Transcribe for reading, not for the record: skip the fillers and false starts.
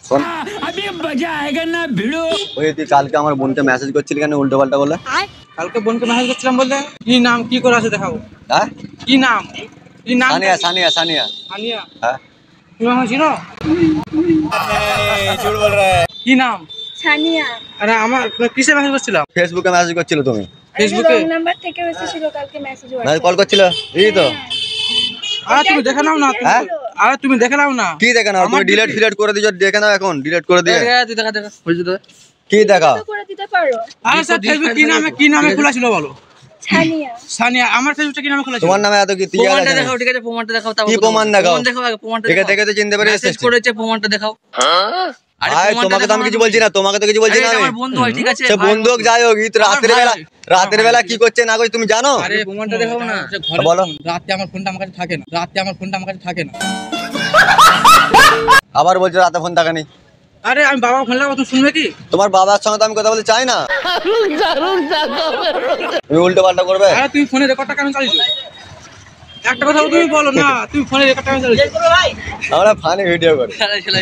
শোন अभी मजा आएगा ना भिड़ो। ওই তুই কালকে আমার বোনকে মেসেজ করছিলি কেন উল্টো পাল্টা বলে? কালকে বোনকে মেসেজ করছিলাম বললে কি নাম কি করে আছে দেখাবো। হ্যাঁ কি নাম সানিয়া সানিয়া সানিয়া সানিয়া হ্যাঁ তুমি আমার চিনো? কি নাম? সানিয়া। আরে আমার কিসে মেসেজ করছিলাম? ফেসবুকে মেসেজ করছিল তুমি? ফেসবুকে রং নাম্বার থেকে এসেছিল কালকে মেসেজ। মেসেজ কল করছিল এই তো। আরে তুমি দেখে নাও না। হ্যাঁ? আরে তুমি দেখে নাও না। কি দেখে নাও? তুমি ডিলিট ফিলেট করে দিছো, দেখে নাও এখন ডিলিট করে দিয়ে। তুই দেখা দেখা বলছি তো কি দেখা? তো করে দিতে পারো। আরে স্যার ফেসবুক কি নামে খোলা ছিল বলো? সানিয়া। সানিয়া আমার ফেসবুকটা কি নামে খোলা ছিল? তোমার নামে এত কি তিয়ার প্রমাণটা আছে? দেখাও, ঠিক আছে প্রমাণটা দেখাও। কি প্রমাণ দেখাও? প্রমাণ দেখাও, আগে প্রমাণটা ঠিক আছে, দেখাও। দেখে তো চিনতে পারি মেসেজ করেছে, প্রমাণটা দেখাও। আরে আরে প্রমাণটা তোমাকে তো আমি দেখাও কিছু না বলছি না, তোমাকে তো কিছু বলছি আরে না এটা আমি। আমার বন্ধু হয়, ঠিক আছে? সে ভাই বন্ধু হোক যাই হোক, এই তো আমার রাতের ভাই। বেলা রাতের বেলা কি করছে না করছে তুমি জানো? আরে প্রমাণটা দেখাও না। বলো। রাতে আমার ফোনটা আমার কাছে থাকে না। আবার বলছো রাতে ফোন থাকা নেই। আরে আমি বাবা ফোন লাগাবো তুমি শুনবে কি? তোমার বাবার সঙ্গে তো আমি কথা বলতে চাই না। তুমি উল্টো পাল্টা করবে? আরে তুমি ফোনে রেকর্ডটা কেন চালিয়েছো? একটা কথা তুমি বলো না, তুমি ফোনে রেকর্ডটা কেন চালিয়েছো? আমরা ফানি ভিডিও করি। খেলা